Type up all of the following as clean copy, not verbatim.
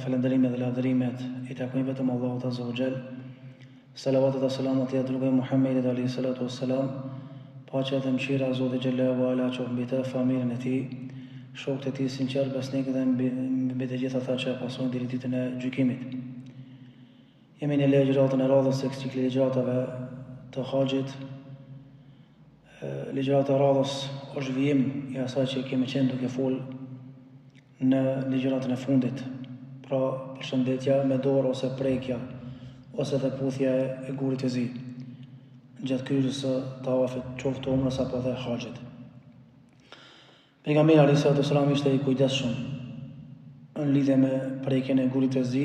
falënderimet dhe lavdërimet I takojnë vetëm Allahut Azza wa Jall. Salavatet dhe selamat I dërgojmë Muhammedit alayhi salatu wassalam, paqja dhe mëshira e Zotit xhallahu ala qoftë mbi të, familjen e tij, shokët e tij sinqert besnikë dhe mbi të gjithë ata që pasojnë deri ditën e gjykimit. Jemi në ligjëratën e radhës së këtij ligjëratave të haxhit. Ligjërata e radhës është vijim I asaj që kemi qenë duke fol në ligjëratën e fundit. Pra, përshëndetja me dorë ose prekja ose tepputhja e gurit të zi gjatë kryerjes së tawafit, qoftë umrës apo dhe haxhit. Pejgamberi alayhi salatu wasalam ishte I kujdesshëm në lidhje me prekjen e gurit të zi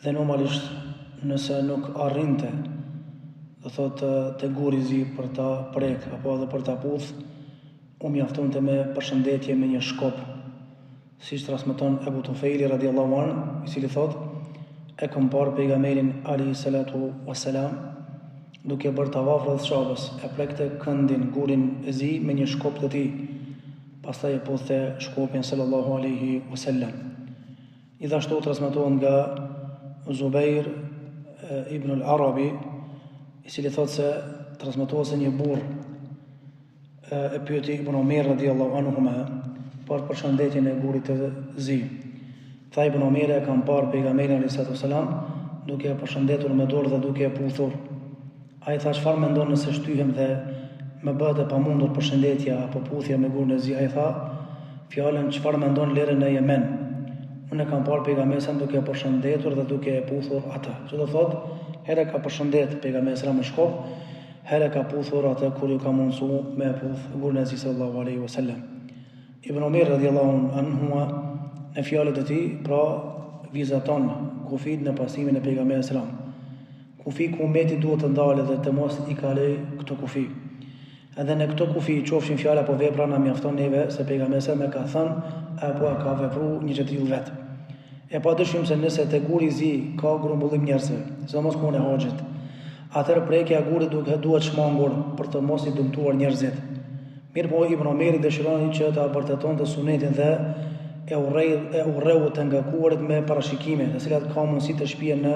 dhe normalisht nëse nuk arrinte do thotë te guri I zi për ta prek apo edhe për ta puth, u mjaftonte me përshëndetje me një shkop, siç transmeton Ebu Tufejli radiallahu anhu, I cili thotë e kam parë pejgamberin alayhi salatu wassalam duke bërë tavaf rreth Ka'bës, e prekte këndin, gurin e zi me një shkop të tij. Pastaj e puthte shkopin sallallahu alaihi wasallam. Gjithashtu transmetohet nga Zubair ibn al-Arabi, I cili thotë se transmetohet se një burr e pyeti Ibn Omer radiallahu anhuma për përshëndetjen e gurit të zi. Tha Ibn Omer, e kam parë pejgamberin alayhi salatu wasalam duke e përshëndetur me dorë dhe duke e puthur. Ai tha, çfarë mendon nëse shtyhem dhe më bëhet e pamundur përshëndetja apo puthja me gurin e zi? Ai tha, fjalën çfarë mendon lere në Yemen. Unë e kam parë pejgamberin duke e përshëndetur dhe duke e puthur atë. Çdo thotë, herë ka përshëndet pejgamberin me shkop, herë ka puthur atë kur ju ka mundsuar me puth gurin e zi sallallahu alaihi wasallam. Ibn Omer radiallahu anhu në fjalët e tij pra vizaton kufit në pasimin e pejgamberit sallam. Kufi ku ummeti duhet të ndalë dhe të mos I kaloj këto kufi. Edhe në këto kufi qofshin fjala apo vepra na mjafton neve se pejgamberi sallam ka thënë apo ka vepruar një gjë të tillë vet. E padyshim se nëse te guri I zi ka grumbullim njerëzve, sidomos kur në haxhit, atëherë prekja e gurit duhet shmangur për të mos I dëmtuar njerëzit. Mirë po Ibn Omeri dëshironi që ta vërtetonte sunetin dhe e urreu të ngakuarit me parashikime, të cilat ka mundësi të shpihen në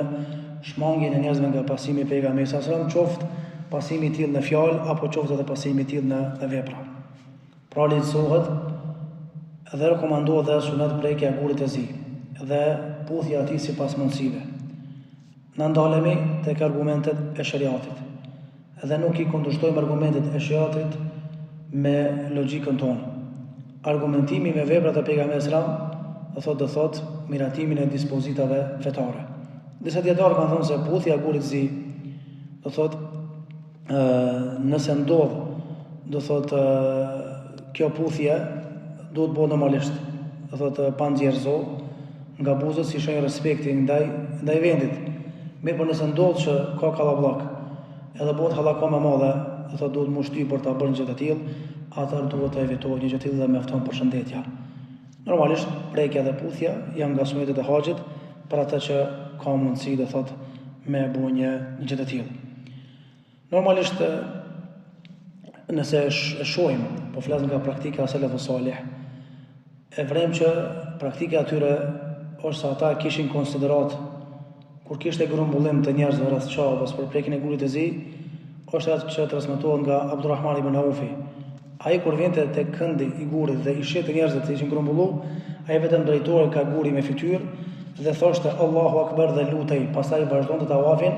shmangjen e njerëzve nga pasimi I pejgamberit sallallahu alajhi wasallam, qoftë pasimi I tillë në fjalë apo qoftë edhe pasimi I tillë në vepra. Pra lehtësohet dhe rekomandohet dhe sunet prekja e gurit të zi dhe puthja atij sipas mundësive. Na ndalemi tek argumentet e shariatit. Dhe nuk I kundërshtojmë argumentet e shariatit me logjikën tonë. Argumentimi me veprat e pejgamberit sallallahu do thot miratimin e dispozitave fetare. Disa dietarë kanë thënë se puthja e gurit të zi do thot nëse ndodh do thot kjo puthje duhet bëhet normalisht, do thot pa nxjerrzo nga buzët si shenjë respekti ndaj vendit. Mirë, por nëse ndodh që ka kallabllak, edhe bëhet hallaka më madhe, do thot duhet mushty për ta bërë një gjë të tillë, atëherë duhet të evitohet një gjë të tillë dhe mjafton përshëndetja. Normalisht prekja dhe puthja janë nga sunetet e haxhit për ata që ka mundësi do thot me bëu një gjë të tillë. Normalisht nëse e shohim, po flas nga praktika e selefut salih, e vrem që praktika atyre është se ata kishin konsiderat kur kishte grumbullim të njerëzve rreth Ka'bës për prekjen e gurit të zi, është atë që transmetohet nga Abdulrahman ibn Aufi. Ai kur vinte te këndi I gurit dhe I shihte njerëzit që ishin grumbulluar, ai vetëm drejtohej ka guri me fytyrë dhe thoshte Allahu Akbar dhe lutej, pastaj vazhdonte tawafin.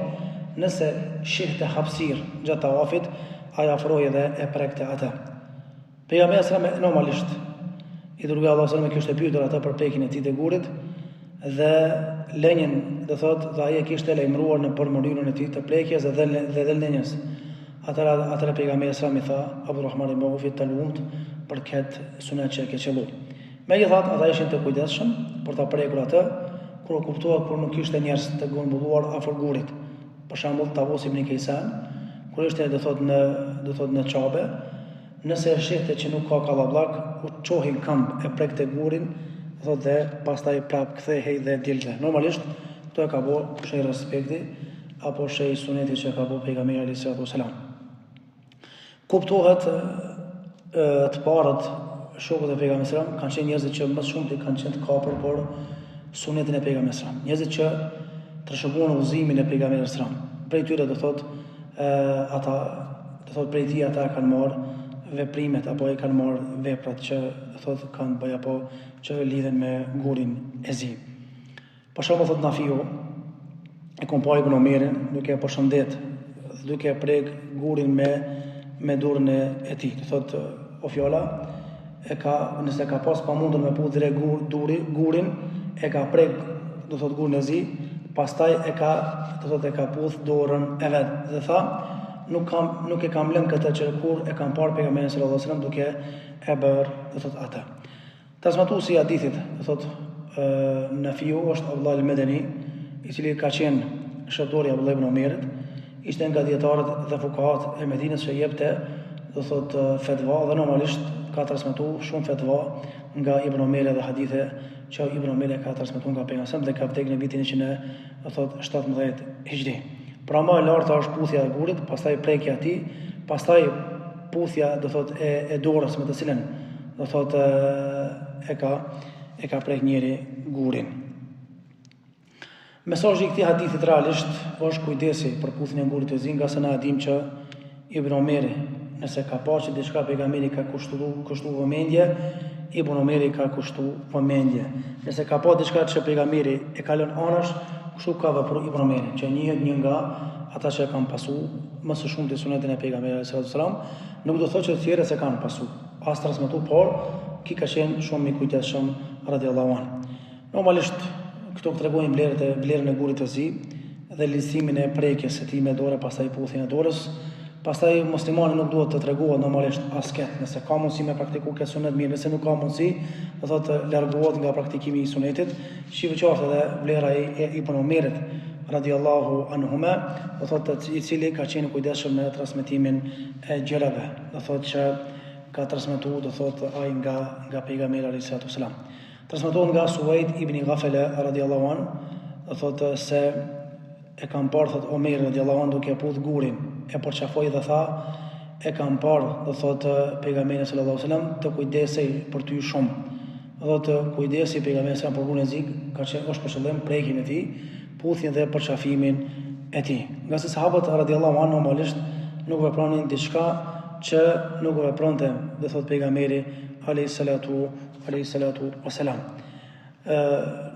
Nëse shihte hapësirë gjatë tawafit, ai afrohej dhe e prekte atë. Pejgamberi sallallahu normalisht I dërgoi Allahu sallallahu kishte pyetur atë për prekjen e tij të gurit dhe lënien, do thotë, dhe ai e kishte lajmëruar në përmërinën e tij të prekjes dhe lënjes. Atëra pejgamberi sallallahu I tha Abdulrahman ibn Auf të lumt për këtë sunet që e ke qelluar. Megjithatë, ata ishin të kujdesshëm për ta prekur atë kur kuptohet kur nuk kishte njerëz të grumbulluar afër gurit. Për shembull, Tavus ibn Kaysan, kur ishte do thotë në Çabe, nëse e shihte që nuk ka kallabllak, u çohi në këmbë e prekte gurin, do thotë dhe pastaj prap kthehej dhe dilte. Normalisht këto e ka bërë shej respekti apo shej suneti që ka bërë pejgamberi alayhis salam. Kuptohet të parët shokët e pejgamberit sallallahu kanë qenë njerëz që më shumë kanë qenë të kapur, por sunetin e pejgamberit sallallahu alajhi wasallam. Njerëzit që trashëgojnë udhëzimin e pejgamberit sallallahu alajhi wasallam. Prej tyre do thotë ata do thotë prej tij ata kanë marrë veprimet apo e kanë marrë veprat që do thotë kanë bëj apo që lidhen me gurin e zi. Për shembull thotë Nafiu e kompoi Ibn Omerin duke e përshëndet, duke e prek gurin me dorën e tij. Do thotë o fjala nëse ka pas pamundur me pu drejt gurin e ka prek do thotë gurin e zi, pastaj e ka puth dorën e vet dhe tha nuk e kam lënë këtë që kur e kam parë pejgamberin sallallahu alajhi wasallam duke e bërë do thotë atë. Transmetuesi i hadithit do thotë Nafiu është Abdullah al-Madani, i cili ka qenë shërbëtori i Abdullah ibn Omerit, ishte nga dietarët dhe fuqahat e Medinës që jepte do thotë fetva dhe normalisht ka transmetuar shumë fetva nga Ibn Omeri dhe hadithe që Ibn Omeri ka transmetuar nga pejgamberi dhe ka vdekur në vitin 117 Hijri. Pra më e larta është puthja e gurit, pastaj prekja e tij, pastaj puthja do thotë e dorës me të cilën do thotë e ka prek njëri gurin. Mesazhi i këtij hadithit realisht është kujdesi për puthjen e gurit të zi, nga se na e dim që Ibn Omeri nëse ka pa që diçka pejgamberi ka kushtu vëmendje, Ibn Omeri ka kushtu vëmendje. Nëse ka pa diçka që pejgamberi e ka lënë anash, kështu ka vepruar Ibn Omeri, që njihet një nga ata që kanë pasu më së shumti sunetin e pejgamberit sallallahu alajhi wasallam, nuk do thotë që të tjerë se kanë pasu. As transmetuar, por ki ka qenë shumë i kujdesshëm radhiyallahu anhu. Normalisht këto tregojnë vlerën e gurit të zi dhe lehtësimin e prekjes së tij me dorë, pastaj puthjen e dorës. Pastaj muslimani nuk duhet të tregohet normalisht asket, nëse ka mundësi me praktiku këtë sunet mirë, nëse nuk ka mundësi, do thotë largohet nga praktikimi i sunetit. Shive qoftë edhe vlera e Ibn Omerit radhiyallahu anhuma, do thotë i cili ka qenë kujdesshëm në transmetimin e gjërave, do thotë që ka transmetuar do thotë ai nga pejgamberi alayhi salatu wasalam. Transmetohet nga Suwaid ibn Ghafala radhiyallahu anhu, do thotë se e kam parë thotë Omer radhiyallahu anhu duke puth gurin, e përqafoi dhe tha e kam parë do thotë pejgamberi sallallahu alajhi wasallam të kujdesej për ty shumë. Do thotë kujdesi pejgamberi sallallahu për gurin e zik ka qenë është për qëllim prekjen e tij, puthjen dhe përqafimin e tij. Nga se sahabët radhiyallahu anhu normalisht nuk vepronin diçka që nuk vepronte do thotë pejgamberi alayhi salatu wasalam.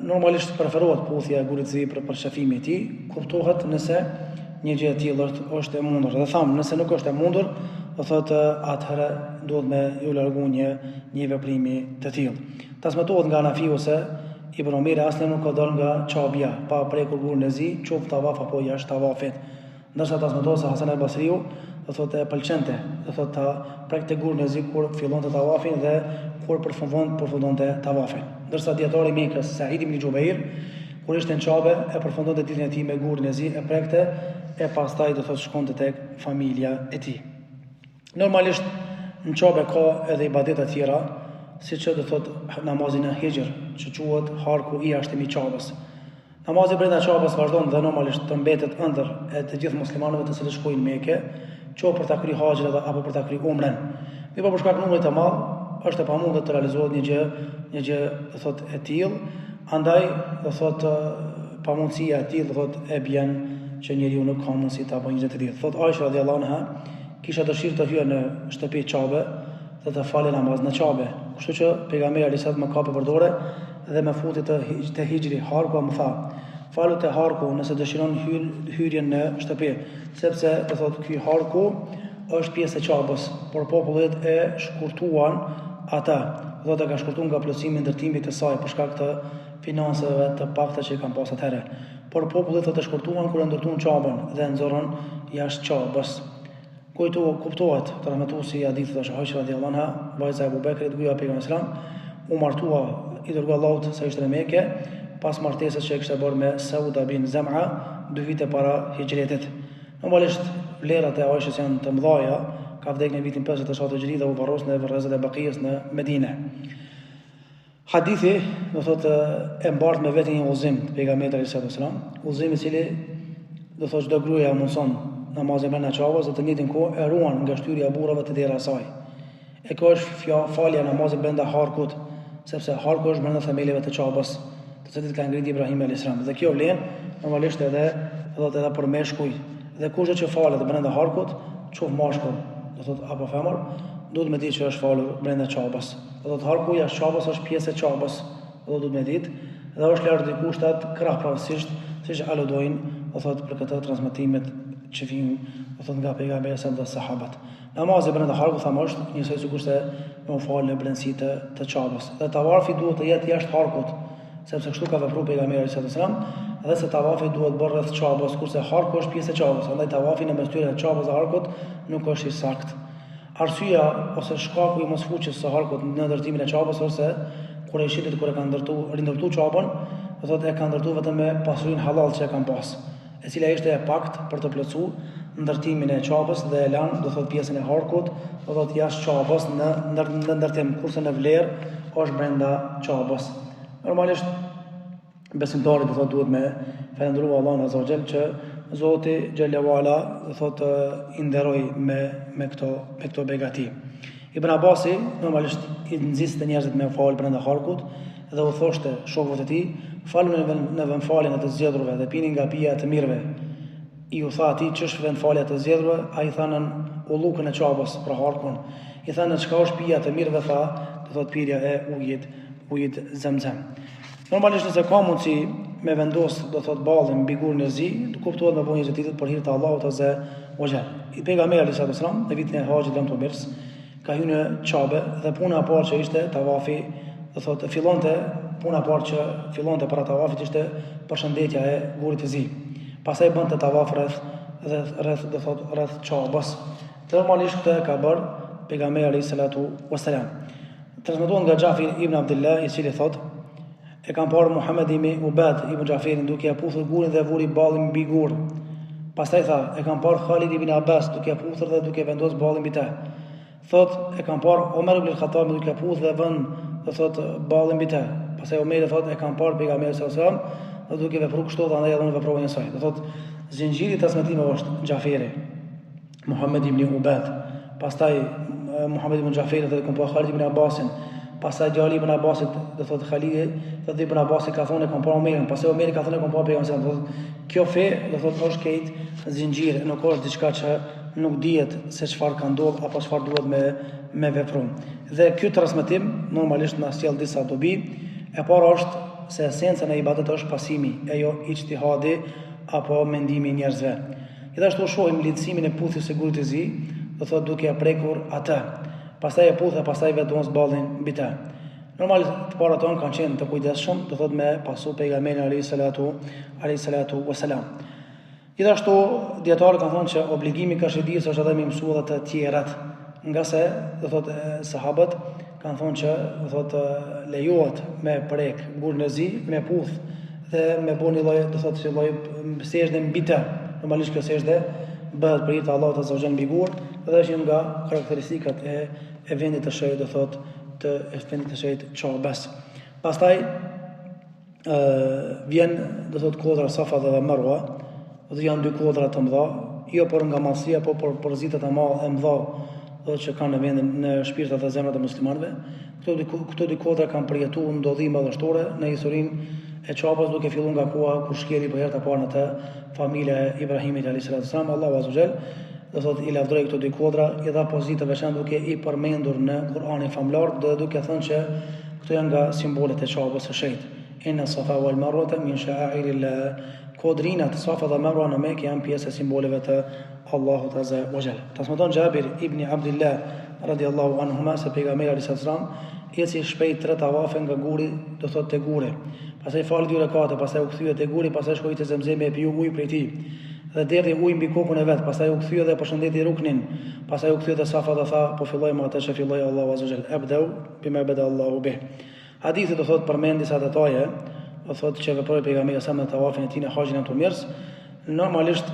Normalisht preferohet puthja e gurit të zi për përqafimin e tij, kuptohet nëse një gjë e tillë është e mundur. Dhe tham, nëse nuk është e mundur, do thotë atëherë duhet me ju largu një veprimi të tillë. Transmetohet nga Nafiu se Ibn Omeri asnjë nuk ka dalë nga çabia pa prekur gurin e zi, qoftë tavaf apo jashtë tavafit. Ndërsa transmetohet se Hasan al-Basriu do thotë e pëlqente, do thotë ta prekte gurin e zi kur fillonte tavafin dhe kur përfundonte tavafin. Ndërsa dietari i Mekës Sa'id ibn Jubair kur ishte në Çabe e përfundonte ditën e tij me gurin e zi, e prekte e pastaj do thotë shkonte tek familja e tij. Normalisht në Çabe ka edhe ibadete të tjera, siç do thotë namazin e Hijr, që quhet harku i jashtëm i Çabës. Namazi brenda Çabës vazhdon dhe normalisht të mbetet ëndër e të gjithë muslimanëve të cilët shkojnë në Mekë, qoftë për ta kryer haxhin apo për ta kryer umren. Mirë, për shkak të numrit të madh, është e pamundur të realizohet një gjë do thotë e tillë. Andaj do thotë pamundësia e tillë do thotë e bën që njeriu nuk ka mundësi ta bëjë një gjë të tillë. Thotë Aisha radhiyallahu anha, kisha dëshirë të hyja në shtëpi Çabe dhe të falë namaz në Çabe. Kështu që pejgamberi alayhis salam më kapi për dorë dhe më futi te Hijri harku, më tha: "Falu te harku nëse dëshiron hyrjen në shtëpi, sepse do thotë ky harku është pjesë e Çabës, por popullet e shkurtuan ata. Do të ka shkurtuar nga plotësimi i ndërtimit të saj për shkak të financave të pakta që kanë pas atëherë. Por popullet të shkurtuan kur e ndërtuan Çabën dhe e nxorën jashtë Çabës." Kuptohet transmetuesi i hadithit është Aisha radhiyallahu anha, vajza e Abu Bekrit, gruaja e pejgamberit sallallahu alajhi wasallam, u martua i dërguar Allahut sa ishte në Mekë, pas martesës që kishte bërë me Sauda bin Zam'a 2 vite para hijretit. Normalisht vlerat e Aishës janë të mëdha, ka vdekur në vitin 57 Hijri dhe u varros në rrezet e Bakijës në Medinë. Hadithi do thotë e mbart me vetëm një udhëzim të pejgamberit sallallahu alajhi wasallam, udhëzim i cili do thotë çdo gruaja mundson namazin brenda Çavës dhe të njëjtin kohë e ruan nga shtyrja e burrave të dera saj. E kjo është falja namazit brenda harkut, sepse harku është brenda themeleve të Çavës, të të cilit ka ngrit Ibrahimi alayhis salam. Dhe kjo vlen normalisht edhe për meshkuj. Dhe kushte që falet brenda harkut, qof mashkull, do thot apo femër, duhet me ditë që është falur brenda çabës. Do thot harku jashtë çabës është pjesë e çabës, duhet me ditë, dhe është larg dikush tat krahpërësisht, siç aludojnë, do thot për këtë transmetimet që vijnë, do thot nga pejgamberi sa dhe sahabat. Namazi brenda harkut thamë është njësoj sikurse me u falë në brendësi të çabës. Dhe tavafi duhet të jetë jashtë harkut, sepse kështu ka vepruar pejgamberi sallallahu alajhi wasallam, dhe se tavafi duhet bërë rreth çabës, kurse harku është pjesë e çabës. Andaj tavafi në mes tyre çabës dhe harkut nuk është i saktë. Arsyeja ose shkaku i mosfuqjes së harkut në ndërtimin e çabës është se kurajshitët kur e kanë rindërtuar çabën, do thotë e kanë ndërtuar vetëm me pasurinë halal që e kanë pas, e cila ishte e pakt për të plotësuar ndërtimin e çabës dhe e lanë, do thotë pjesën e harkut, do thotë jashtë çabës në ndërtim, kurse në vlerë është brenda çabës. Normalisht besimtari do thotë duhet me falendëruar Allahun azza wa jall që Zoti xhallahu ala do thotë i nderoj me këto begati. Ibn Abasi normalisht i nxiste njerëzit me fal brenda harkut dhe u thoshte shokëve të tij, faluni në vendfaljen e të zgjedhurve dhe pini nga pija e të mirëve. I u tha atij ç'është vendfalja e të zgjedhurve, ai thanën ullukën e çabës për harkun. I thanë çka është pija e të mirëve, tha, do thotë pirja e ujit Zamzam. Normalisht nëse ka mundësi me vendos, do thotë ballin mbi gurën e zi, kuptohet me bënjë të për hir të Allahut azza wa jall. I pejgamberi alayhis salam në vitin e Haxhit jam të mirës, ka hyrë në Çabe dhe puna e parë që ishte tavafi, do thotë puna e parë që fillonte para tavafit ishte përshëndetja e gurit të zi. Pastaj bënte tavaf rreth Çabës. Normalisht këtë ka bërë pejgamberi alayhis salatu wassalam. Transmetuar nga Xhafir ibn Abdullah, i cili thotë e kam parë Muhammed ibn Ubad ibn Xhafirin duke ia puthur gurin dhe vuri ballin mbi gur. Pastaj tha, e kam parë Khalid ibn Abbas duke ia puthur dhe duke vendosur ballin mbi të. Thot, e kam parë Omer ibn Khattab duke ia puthur dhe vën, do thot ballin mbi të. Pastaj Omer thot, e kam parë pejgamberin sallallahu alajhi wasallam dhe duke vepruar kështu dhe andaj edhe unë veprova njësoj. Do thot, zinxhiri i transmetimeve është Xhafiri, Muhammed ibn Ubad, pastaj Muhammed ibn Xhafiri dhe kam parë Khalid ibn Abbasin. Pastaj djali ibn Abbasit, do thotë Khalid, do ibn Abbasi ka thonë kam parë Omerin, pastaj Omeri ka thonë kam parë pejgamberin. Do thotë kjo fe, do thotë është këtë zinxhir, nuk është diçka që nuk dihet se çfarë ka ndodhur apo çfarë duhet me vepru. Dhe ky transmetim normalisht na sjell disa dobi. E para është se esenca e ibadet është pasimi, e jo ijtihadi apo mendimi i njerëzve. Gjithashtu shohim lidhësimin e puthjes së gurit të zi, do thotë duke ia prekur atë. Pastaj e puth dhe pastaj vendons ballin mbi të. Normalisht të parat tonë kanë qenë të kujdesshëm, do thotë me pasu pejgamberin alayhis salatu wassalam. Gjithashtu dietarët kanë thënë që obligimi ka shëdijës është edhe me mësua edhe të tjerat, nga se do thotë sahabët kanë thënë që do thotë lejohet me prek gurin e zi, me puth dhe me bëni lloj, do thotë si lloj sejdë mbi të. Normalisht kjo sejdë bëhet për hir të Allahut azza wa jalla mbi gur, dhe është nga karakteristikat e vendit të shenjtë, do thotë vendit të shenjtë Çabës. Pastaj vjen, do thotë kodra Safa dhe Marwa, do janë dy kodra të mëdha, jo por nga mallësia, po por porositet e mëdha, do që kanë në vendin në shpirtat dhe zemrat e muslimanëve. Këto dy kodra kanë përjetuar ndodhime madhështore në historinë e Çabës, duke filluar nga koha kur shkeli për herë të parë në të familja e Ibrahimit alayhis salam. Allahu azza wa jall do thotë i lavdëroi këto dy kodra, i dha pozitë të veçantë duke i përmendur në Kur'anin famlar dhe duke thënë që këto janë nga simbolet e Çabës së shenjtë. Inna Safa wal Marwa min sha'airillah. Kodrinat Safa dhe Marwa në Mekë janë pjesë e simboleve të Allahut azza wa jall. Transmeton Jabir ibn Abdullah radiyallahu anhuma se pejgamberi alayhis salam eci shpejt 3 tavafe nga guri, do thotë te guri. Pastaj fali 2 rekate, pastaj u kthye te guri, pastaj shkoi te Zemzemi e piu ujë prej tij. Dhe derdhi ujë mbi kokën e vet, pastaj u kthye dhe përshëndeti ruknin, pastaj u kthye te Safa dhe tha, po fillojmë atë që filloi Allahu azza wa jall. Abdau bima bada Allahu bih. Hadithi do thotë përmend disa detaje, do thotë që veproi pejgamberi sa me tavafin e tij në Haxhin e Tumers. Normalisht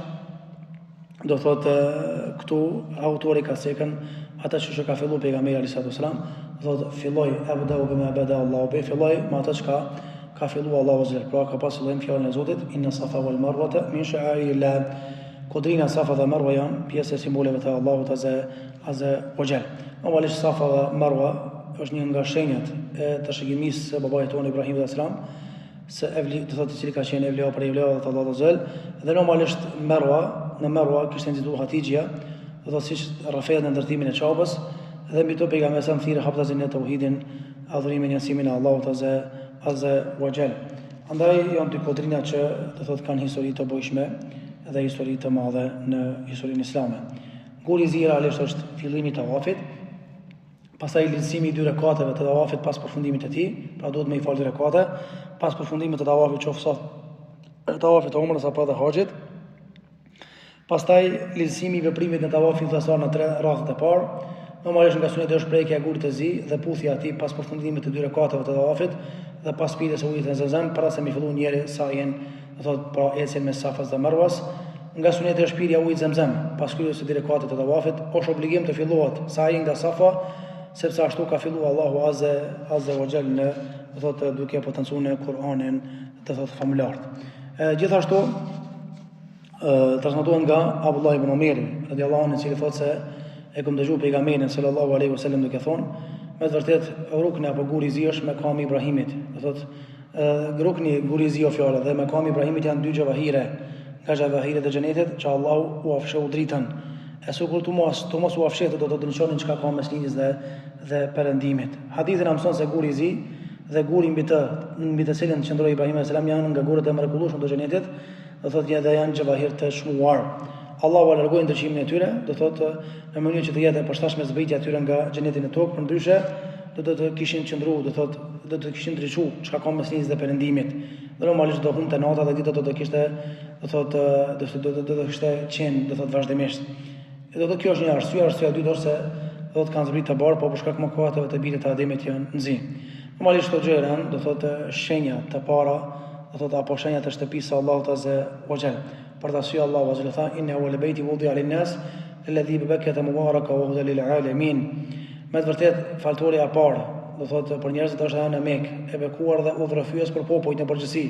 do thotë këtu autori ka sekën ata që ka filluar pejgamberi alayhis salam, do thotë filloi abdau bima bada Allahu bih, filloi me atë që ka filluar Allahu azza wa jall. Pra ka pas fillim fjalën e Zotit, inna Safa wal Marwa min sha'airillah. Kodrina Safa dhe Marwa janë pjesë e simboleve të Allahut azza wa jall. Normalisht Safa dhe Marwa është një nga shenjat e të shëgimisë së babait tonë Ibrahimit alayhis salam, se do thotë i cili ka qenë evlia për evlia të Allahut azza. Dhe normalisht në Merwa kishte nxitur Hatixhia, do thotë siç rrafet në ndërtimin e çapës, dhe mbi to pejgamberi sa thirrë haptazin e tauhidin, adhurimin e njësimin e Allahut azza wa jall. Andaj janë dy kodrina që do thotë kanë histori të bujshme dhe histori të madhe në historinë islame. Guri i zi realisht është fillimi i tawafit, pastaj lehtësimi i 2 rekateve të tawafit pas përfundimit të tij, pra duhet me i falë 2 rekate pas përfundimit të tawafit, qoftë tawafit të umrës apo të haxhit. Pastaj lehtësimi i veprimit në tawafin thasar në 3 radhët e parë. Normalisht nga suneti është prekja e gurit të zi dhe puthja e tij pas përfundimit të 2 rekateve të tawafit dhe pas pirjes së ujit në Zamzam para se mi filluar njëri sajen, do thotë pra ecjen me Safas dhe Marwas. Nga suneti është pirja e ujit Zamzam pas kryerjes së 2 rekateve të tawafit, është obligim të fillohet saji nga Safa, sepse ashtu ka filluar Allahu azza wa jall në, do thotë duke potencuar në Kur'anin, do thotë famulart. Gjithashtu transmetohet nga Abdullah ibn Umeri radhiyallahu anhu, i cili thotë se e kam dëgjuar pejgamberin sallallahu alaihi wasallam duke thonë, me të vërtet rukni apo guri i zi është makami i Ibrahimit. Do thotë rukni guri i zi o fjala dhe makami i Ibrahimit janë 2 xhavahire, nga xhavahiret e xhenetit që Allahu u afsheu dritën. E sukur të mos u afshetë do të dënçonin çka ka mes linjës dhe perëndimit. Hadithi na mëson se guri i zi dhe guri mbi të cilën qëndroi Ibrahim alayhis salam janë nga gurët e mrekullueshme të xhenetit, do thotë dhe janë xhavahir të shmuar. Allahu largoi ndriçimin e tyre, do thotë në mënyrë që të jetë e përshtatshme zbritja e tyre nga xheneti në tokë, përndryshe do të kishin qëndruar, do të kishin ndriçuar çka ka mes linjës dhe perëndimit. Dhe normalisht do humte nata dhe dita do të kishte, do të kishte qenë, do thotë vazhdimisht. Do të kjo është një arsye e dytë është se do të kanë zbritur të barë, po për shkak të mëkateve të birit të Ademit janë nxi. Normalisht këto gjëra janë, do thotë shenja të para, do thotë apo shenja të shtëpisë së Allahut azza wa jall. Për të arsye Allahu azza wa jalla inna awwala bayti wudi'a lin-nas alladhi bi Bakkata mubaraka wa hudan lil-alamin. Me të vërtet faltoria e parë, do thotë për njerëzit është në Mekë, e bekuar dhe udhërofyes për popujt në përgjithësi.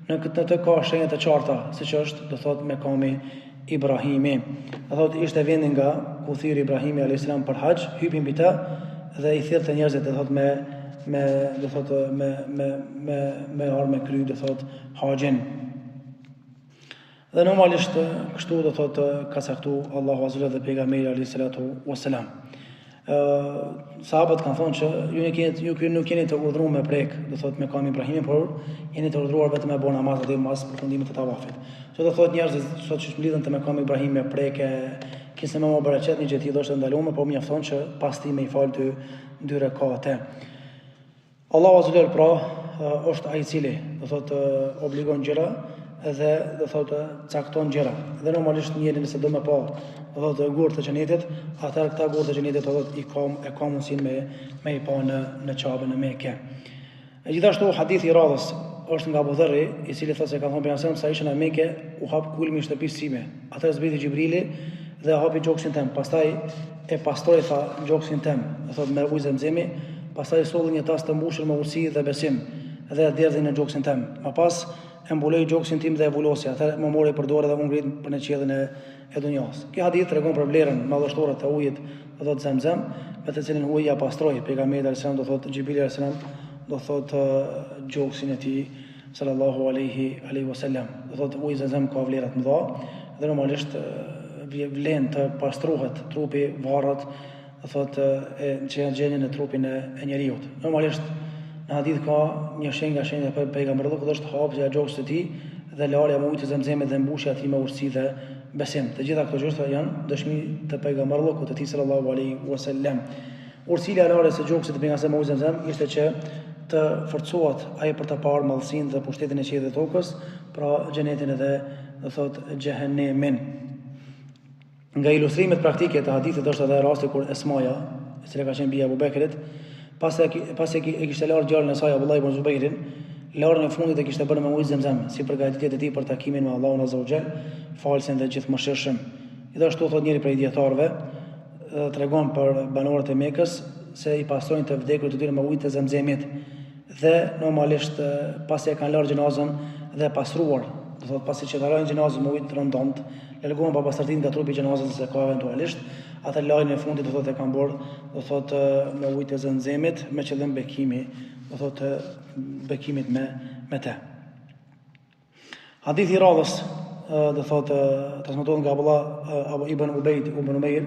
Në këtë ka shenja të qarta, siç është, do thotë makami Ibrahimi. Do thotë ishte vendi nga ku thirr Ibrahimi alayhis salam për hax, hypin mbi të dhe i thirrte njerëzit, do thotë me armë kry, do thotë haxhin. Dhe normalisht kështu do thotë ka caktuar Allahu azza wa jalla dhe pejgamberi alayhis salatu wassalam. Sahabët kanë thonë që ju nuk jeni të urdhëruar me prek, do thotë me kam Ibrahimin, por jeni të urdhëruar vetëm me bën namaz dhe mas përfundimit të tawafit. Që do thotë njerëzit sot që mblidhen të me kam Ibrahim me preke, kisë më baraqet një gjë tillë është ndaluar, por mjafton që pas ti me i fal 2 rekate. Allahu azza wa jalla pra është ai i cili do thotë obligon gjëra dhe do thotë cakton gjëra. Dhe normalisht njëri nëse do më pa do thotë gurë të xhenetit, atëherë këta gurë të xhenetit do thotë e ka mundësinë me i pa në Çabën e Mekë. Gjithashtu hadithi i radhës është nga Abu Dharri, i cili thotë se ka thonë pejgamberi sa ishin në Mekë, u hap kulmi i shtëpisë time. Atëherë zbriti Xhibrili dhe hapi gjoksin tim. Pastaj e pastroi tha gjoksin tim, do thotë me ujë Zemzemi, pastaj solli një tas të mbushur me ursi dhe besim dhe derdhi në gjoksin tim. Më pas e mbuloi gjoksin tim dhe e vulosi. Atëherë më mori për dorë dhe u ngrit për në qiellin e dunjas. Kjo hadith tregon për vlerën madhështore të ujit, do thotë Zamzam, me të cilin uji ja pastroi pejgamberi alayhis salam, do thotë Xhibrili alayhis salam, do thotë gjoksin e tij sallallahu alaihi wasallam. Do thotë uji Zamzam ka vlera të mëdha dhe normalisht vlen të pastrohet trupi, varrat, do thotë që janë gjenjen në trupin e njeriu. Normalisht në hadith ka një shenjë nga shenjat e pejgamberit, që është hapja e gjoksit të tij dhe larja me ujë të Zamzamit dhe mbushja e tij me ursi dhe besim. Të gjitha këto gjëra janë dëshmi të pejgamberit të tij sallallahu alaihi wasallam. Ursila e larjes së gjoksit të pejgamberit me ujë Zamzam ishte që të forcohet ai për të parë mallësinë dhe pushtetin e qiellit dhe tokës, pra xhenetin edhe do thotë xhehenemin. Nga ilustrimet praktike të hadithit është edhe rasti kur Esmaja, e cila ka qenë bija e Abu Bekrit, pasi e kishte larë djalin e saj Abdullah ibn Zubairin, larën e fundit e kishte bërë me ujë Zamzam, si përgatitje e tij për takimin me Allahun azza wa jall, falsen dhe gjithëmëshirshëm. Gjithashtu thot njëri prej dietarëve, tregon për banorët e Mekës se i pastrojnë të vdekur të tyre me ujë të Zamzamit dhe normalisht pasi e kanë larë xhenazën dhe pastruar, do thot pasi që larojnë xhenazën me ujë të rëndont, largohen pa pastërtinë nga trupi i xhenazës se ka eventualisht, atë lajën e fundit do thotë e kanë bërë, do thotë me ujë të Zamzamit me qëllim bekimi, do thotë bekimit me te. Hadithi i radhës do thotë transmetohet nga Abdullah ibn Ubayd ibn Umayr,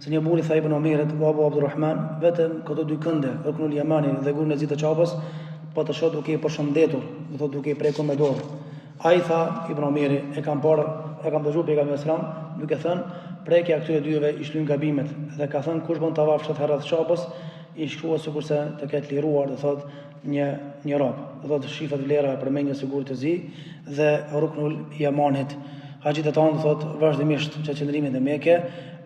se një burr i tha Ibn Umayrit, o Abu Abdurrahman, vetëm këto dy kënde, Ruknul Yamani dhe gurin e zi të Çapës, po të shoh duke i përshëndetur, do thotë duke i prekur me dorë. Ai tha Ibn Umeri, e kam dëgjuar pejgamberin sallallahu duke thënë, prekja këtyre dyve i shlyn gabimet, dhe ka thënë kush bën tavaf 7 herë rreth Çapës, i shkruhet sikurse të ketë liruar, do thotë një rob. Do thotë shifat vlera e përmendjes së gurit të zi dhe Ruknul Yamanit. Haxhit e tonë do thotë vazhdimisht që qëndrimin në Mekë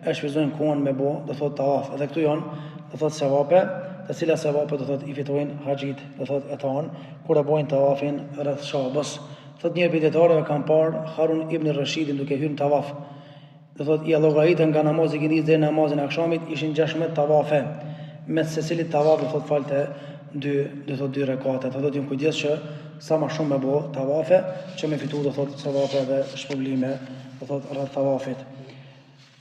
e shfryzojnë kohën me bë, do thotë tavaf. Edhe këtu janë, do thotë sevape, të cilat sevape do thotë i fitojnë haxhit, do thotë e tonë kur e bojnë tavafin rreth Çapës. Thotë një pejgamberëve kanë parë Harun ibn Rashidin duke hyrë në tavaf. Do thotë i llogaritën nga namazi i kindis deri në namazin e akşamit ishin 16 tavafe. Me secilit tavaf do thotë falte dy rekate. Do thotë kujdes që sa më shumë me bë tavafe, që me fitu do thotë sevape dhe shpërblime do thotë rreth tavafit.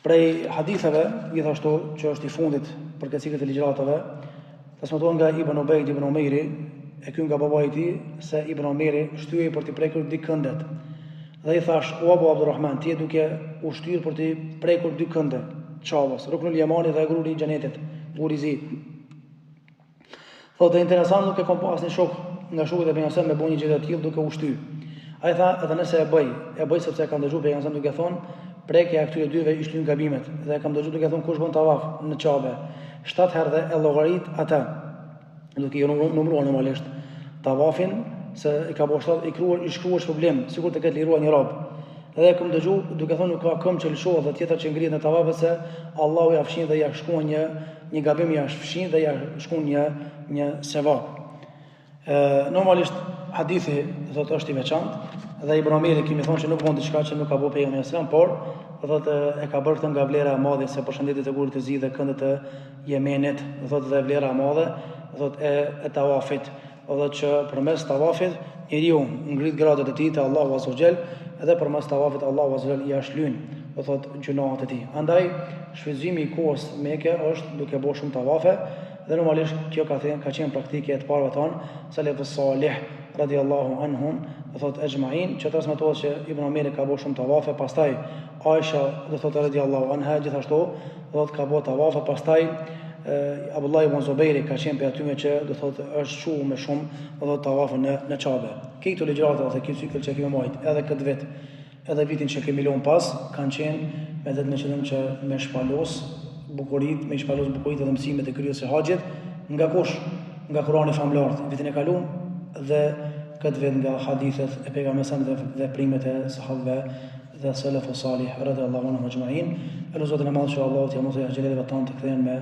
Prej haditheve, gjithashtu që është i fundit për këtë cikël të ligjëratave, transmetohet nga Ibn Ubayd ibn Umayri, e ky nga babai i tij, se Ibn Umeri shtyhej për të prekur dy këndet. Dhe i thash, o Abu Abdurrahman, ti duke u shtyr për të prekur dy kënde, Çavës, Ruknul Yamani dhe guri i xhenetit, guri i zi. Thotë interesant, nuk e kam pas një shok nga shokët e pejgamberit me bën një gjë të tillë duke u shtyr. Ai tha, edhe nëse e bëj sepse e kam dëgjuar pejgamberin duke thonë, prekja e këtyre dyve i shlyn gabimet, dhe e kam dëgjuar duke thonë kush bën tavaf në Çabe 7 herë dhe e llogarit atë, duke i numëruar normalisht tavafin, se i ka bërë i shkruar problem, sikur të ketë liruar një rob. Edhe e kam dëgjuar duke thonë nuk ka këmbë që lëshohet dhe tjetër që ngrihet në tavaf, se Allahu ja fshin dhe ja shkruan një gabim, ja fshin dhe ja shkruan një sevap. Normalisht hadithi do thotë është i veçantë, dhe Ibn Umeri kemi thonë që nuk bën diçka që nuk ka bërë pejgamberi sallallahu alajhi wasallam, por do thotë e ka bërë këtë nga vlera e madhe, se përshëndetjet e gurit të zi dhe këndet e Yemenit, do thotë dhe vlera e madhe, do thotë e tavafit, do thotë që përmes tavafit njeriu ngrit gradat e tij te Allahu azza wa jall, edhe përmes tavafit Allahu azza wa jall i shlyn, do thotë gjunahet e tij. Andaj shfrytëzimi i kohës Mekë është duke bërë shumë tavafe, dhe normalisht kjo ka qenë praktike e të parëve tonë, salafus salih radiallahu anhum, do thotë ejma'in, që transmetohet që Ibn Umeri ka bërë shumë tavafe, pastaj Aisha do thotë radiallahu anha gjithashtu do thotë ka bërë tavafe, pastaj Abdullah ibn Zubairi ka qenë për atyme që do thotë është shuar me shumë do thotë tavafe në Çabe. Këto ligjërata ose ky cikël që kemi marrë edhe këtë vit, edhe vitin që kemi lënë pas, kanë qenë me vetëm në qëllim që me shpalos bukurit edhe mësimet e kryerjes së haxhit, nga kush? Nga Kurani famlar, vitin e kaluar, dhe këtë vit nga hadithet e pejgamberit dhe veprimet e sahabëve dhe salafus salih radhiyallahu anhum ajma'in. Elo Zotin e madh që Allahu t'i mësoj xhelet e vatan të kthehen me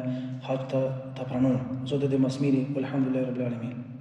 haxh të pranuar. Zoti dhe mësmiri, walhamdulillahi rabbil alamin.